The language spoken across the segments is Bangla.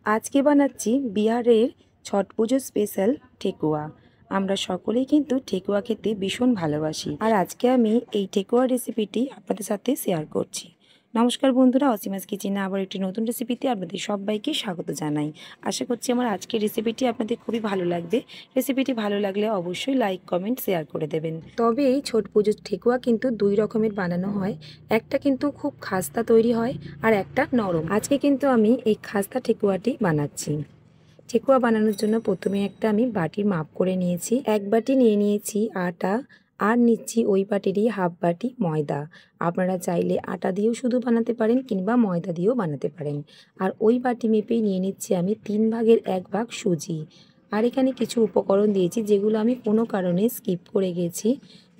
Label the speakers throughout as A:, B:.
A: আজকে বানাচ্ছি বিহারের ছট পুজো স্পেশাল ঠেকুয়া। আমরা সকলেই কিন্তু ঠেকুয়া খেতে ভীষণ ভালোবাসি, আর আজকে আমি এই ঠেকুয়া রেসিপিটি আপনাদের সাথে শেয়ার করছি। নমস্কার বন্ধুরা, অসীমাস কিচেনে আবার একটি নতুন রেসিপিতে আপনাদের সবাইকে স্বাগত জানাই। আশা করছি আমার আজকের রেসিপিটি আপনাদের খুবই ভালো লাগবে। রেসিপিটি ভালো লাগলে অবশ্যই লাইক কমেন্ট শেয়ার করে দেবেন। তবে এই ছট পুজোর ঠেকুয়া কিন্তু দুই রকমের বানানো হয়। একটা কিন্তু খুব খাস্তা তৈরি হয়, আর একটা নরম। আজকে কিন্তু আমি এই খাস্তা ঠেকুয়াটি বানাচ্ছি। ঠেকুয়া বানানোর জন্য প্রথমে একটা আমি বাটির মাপ করে নিয়েছি। এক বাটি নিয়ে নিয়েছি আটা, আর নিচ্ছি ওই বাটিরই হাফ বাটি ময়দা। আপনারা চাইলে আটা দিয়েও শুধু বানাতে পারেন, কিংবা ময়দা দিয়েও বানাতে পারেন। আর ওই বাটি মেপেই নিয়ে নিচ্ছি আমি 3/1 সুজি। আর এখানে কিছু উপকরণ দিয়েছি যেগুলো আমি কোনো কারণে স্কিপ করে গেছি।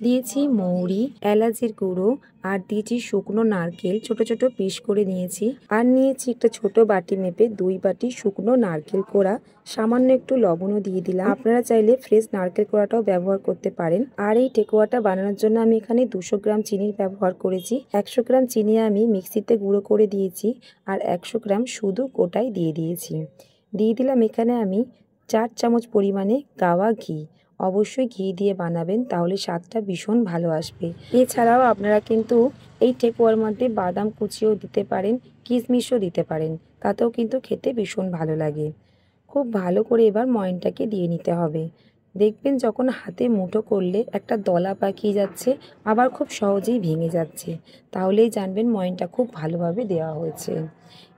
A: দিয়েছি মৌরি, এলাচের গুঁড়ো, আর দিয়েছি শুকনো নারকেল ছোট ছোট পিস করে নিয়েছি। আর নিয়েছি একটা ছোট বাটি মেপে 2 বাটি শুকনো নারকেল কোড়া, সামান্য একটু লবণও দিয়ে দিলাম। আপনারা চাইলে ফ্রেশ নারকেল কোড়াটাও ব্যবহার করতে পারেন। আর এই ঠেকুয়াটা বানানোর জন্য আমি এখানে 200 গ্রাম চিনির ব্যবহার করেছি। 100 গ্রাম চিনি আমি মিক্সিতে গুঁড়ো করে দিয়েছি, আর 100 গ্রাম শুধু গোটাই দিয়ে দিয়েছি। দিয়ে দিলাম এখানে আমি 4 চামচ পরিমাণে গাওয়া ঘি। অবশ্যই ঘি দিয়ে বানাবেন, তাহলে স্বাদটা ভীষণ ভালো আসবে। এছাড়াও আপনারা কিন্তু এই ঠেকুয়ার মধ্যে বাদাম কুচিও দিতে পারেন, কিশমিশও দিতে পারেন, তাতেও কিন্তু খেতে ভীষণ ভালো লাগে। খুব ভালো করে এবার ময়নটাকে দিয়ে নিতে হবে। দেখবেন যখন হাতে মুঠো করলে একটা দলা পাকিয়ে যাচ্ছে, আবার খুব সহজেই ভেঙে যাচ্ছে, তাহলেই জানবেন ময়নটা খুব ভালোভাবে দেওয়া হয়েছে।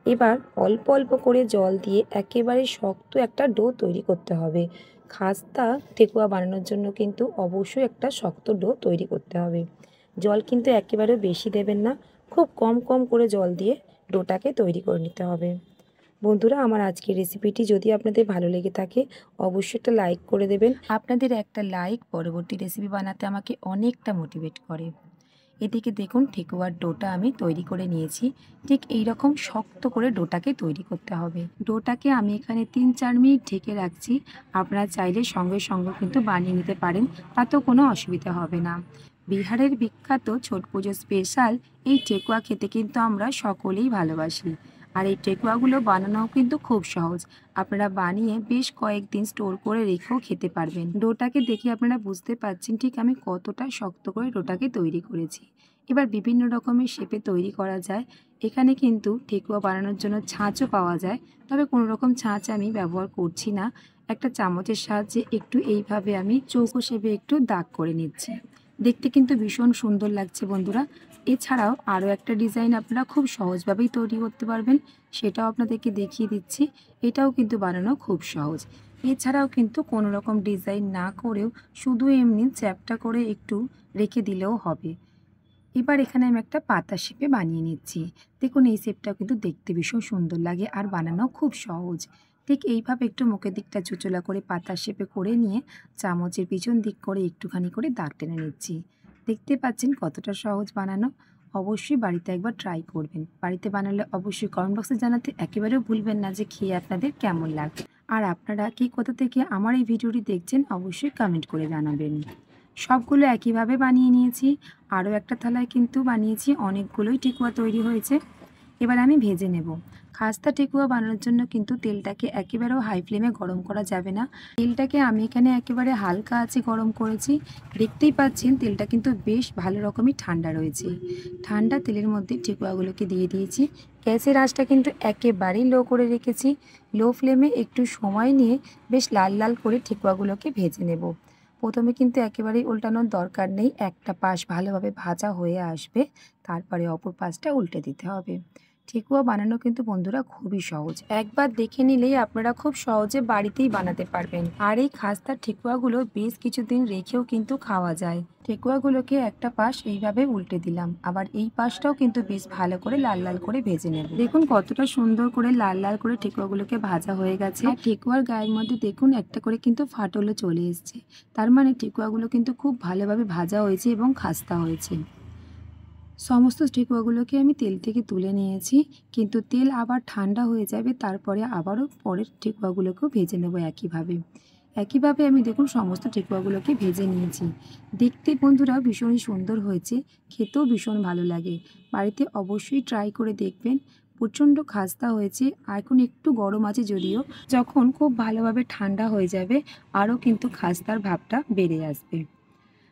A: এবার অল্প অল্প করে জল দিয়ে একেবারে শক্ত একটা ডো তৈরি করতে হবে। খাস্তা ঠেকুয়া বানানোর জন্য কিন্তু অবশ্যই একটা শক্ত ডো তৈরি করতে হবে। জল কিন্তু একেবারে বেশি দেবেন না, খুব কম কম করে জল দিয়ে ডোটাকে তৈরি করে নিতে হবে। বন্ধুরা, আমার আজকের রেসিপিটি যদি আপনাদের ভালো লেগে থাকে অবশ্যই একটা লাইক করে দেবেন। আপনাদের একটা লাইক পরবর্তী রেসিপি বানাতে আমাকে অনেকটা মোটিভেট করে। এদিকে দেখুন ঠেকুয়ার ডোটা আমি তৈরি করে নিয়েছি। ঠিক এই রকম শক্ত করে ডোটাকে তৈরি করতে হবে। ডোটাকে আমি এখানে 3-4 মিনিট ঢেকে রাখছি। আপনারা চাইলে সঙ্গে সঙ্গে কিন্তু বানিয়ে নিতে পারেন, তাতেও কোনো অসুবিধা হবে না। বিহারের বিখ্যাত ছট পুজো স্পেশাল এই ঠেকুয়া খেতে কিন্তু আমরা সকলেই ভালোবাসি। আর এই ঠেকুয়াগুলো বানানোও কিন্তু খুব সহজ। আপনারা বানিয়ে বেশ কয়েকদিন স্টোর করে রেখেও খেতে পারবেন। ডোটাকে দেখে আপনারা বুঝতে পারছেন ঠিক আমি কতটা শক্ত করে ডোটাকে তৈরি করেছি। এবার বিভিন্ন রকমের শেপে তৈরি করা যায়। এখানে কিন্তু ঠেকুয়া বানানোর জন্য ছাঁচও পাওয়া যায়, তবে কোনো রকম ছাঁচ আমি ব্যবহার করছি না। একটা চামচের সাহায্যে একটু এইভাবে আমি চৌকো শেপে একটু দাগ করে নিচ্ছি। দেখতে কিন্তু ভীষণ সুন্দর লাগছে বন্ধুরা। এছাড়াও আরও একটা ডিজাইন আপনারা খুব সহজভাবেই তৈরি করতে পারবেন, সেটাও আপনাদেরকে দেখিয়ে দিচ্ছি। এটাও কিন্তু বানানো খুব সহজ। এছাড়াও কিন্তু কোনো রকম ডিজাইন না করেও শুধু এমনি চ্যাপটা করে একটু রেখে দিলেও হবে। এবার এখানে আমি একটা পাতা শেপে বানিয়ে নিচ্ছি। দেখুন এই শেপটাও কিন্তু দেখতে ভীষণ সুন্দর লাগে, আর বানানো খুব সহজ। ঠিক এইভাবে একটু মুখের দিকটা চুচলা করে পাতা শেপে করে নিয়ে চামচের পিছন দিক করে একটুখানি করে দাগ টেনে নিচ্ছি। দেখতে পাচ্ছেন কতটা সহজ বানানো। অবশ্যই বাড়িতে একবার ট্রাই করবেন। বাড়িতে বানালে অবশ্যই কমেন্ট বক্সে জানাতে একেবারেও ভুলবেন না যে খেয়ে আপনাদের কেমন লাগে। আর আপনারা কি কোথা থেকে আমার এই ভিডিওটি দেখছেন অবশ্যই কমেন্ট করে জানাবেন। সবগুলো একইভাবে বানিয়ে নিয়েছি। আরও একটা থালায় কিন্তু বানিয়েছি, অনেকগুলোই ঠেকুয়া তৈরি হয়েছে। এবার আমি ভেজে নেব। খাস্তা ঠেকুয়া বানানোর জন্য কিন্তু তেলটাকে একেবারেও হাই ফ্লেমে গরম করা যাবে না। তেলটাকে আমি এখানে একেবারে হালকা আঁচে গরম করেছি। দেখতেই পাচ্ছেন তেলটা কিন্তু বেশ ভালো রকমই ঠান্ডা রয়েছে। ঠান্ডা তেলের মধ্যে ঠেকুয়াগুলোকে দিয়ে দিয়েছি। গ্যাসের আঁচটা কিন্তু একেবারেই লো করে রেখেছি। লো ফ্লেমে একটু সময় নিয়ে বেশ লাল লাল করে ঠেকুয়াগুলোকে ভেজে নেব। প্রথমে কিন্তু একেবারেই উল্টানোর দরকার নেই। একটা পাশ ভালোভাবে ভাজা হয়ে আসবে, তারপরে অপর পাশটা উল্টে দিতে হবে। ঠেকুয়া বানানো কিন্তু বন্ধুরা খুবই সহজ। একবার দেখে নিলেই আপনারা খুব সহজে বাড়িতেই বানাতে পারবেন। আর এই খাস্তার ঠেকুয়াগুলো বেশ কিছুদিন রেখেও কিন্তু খাওয়া যায়। ঠেকুয়াগুলোকে একটা পাশ এইভাবে উল্টে দিলাম, আবার এই পাশটাও কিন্তু বেশ ভালো করে লাল লাল করে ভেজে নেব। দেখুন কতটা সুন্দর করে লাল লাল করে ঠেকুয়াগুলোকে ভাজা হয়ে গেছে। আর ঠেকুয়ার গায়ের মধ্যে দেখুন একটা করে কিন্তু ফাটলও চলে এসছে। তার মানে ঠেকুয়াগুলো কিন্তু খুব ভালোভাবে ভাজা হয়েছে এবং খাস্তা হয়েছে। সমস্ত ঠেকুয়াগুলোকে আমি তেল থেকে তুলে নিয়েছি, কিন্তু তেল আবার ঠান্ডা হয়ে যাবে, তারপরে আবারও পরের ঠেকুয়াগুলোকেও ভেজে নেব একইভাবে। একইভাবে আমি দেখুন সমস্ত ঠেকুয়াগুলোকে ভেজে নিয়েছি। দেখতে বন্ধুরা ভীষণই সুন্দর হয়েছে, খেতেও ভীষণ ভালো লাগে। বাড়িতে অবশ্যই ট্রাই করে দেখবেন। প্রচণ্ড খাস্তা হয়েছে, এখন একটু গরম আছে যদিও। যখন খুব ভালোভাবে ঠান্ডা হয়ে যাবে আরও কিন্তু খাস্তার ভাবটা বেড়ে আসবে।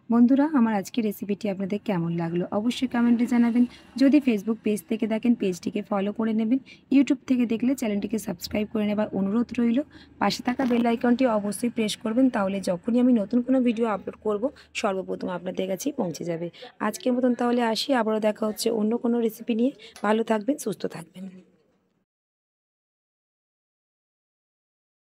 A: বন্ধুরা, আমার আজকের রেসিপিটি আপনাদের কেমন লাগলো অবশ্যই কমেন্টে জানাবেন। যদি ফেসবুক পেজ থেকে দেখেন পেজটিকে ফলো করে নেবেন, ইউটিউব থেকে দেখলে চ্যানেলটিকে সাবস্ক্রাইব করে নেবার অনুরোধ রইল। পাশে থাকা বেল আইকনটি অবশ্যই প্রেস করবেন, তাহলে যখনই আমি নতুন কোনো ভিডিও আপলোড করব সর্বপ্রথম আপনাদের কাছেই পৌঁছে যাবে। আজকের মতন তাহলে আসি, আবারও দেখা হচ্ছে অন্য কোনো রেসিপি নিয়ে। ভালো থাকবেন, সুস্থ থাকবেন।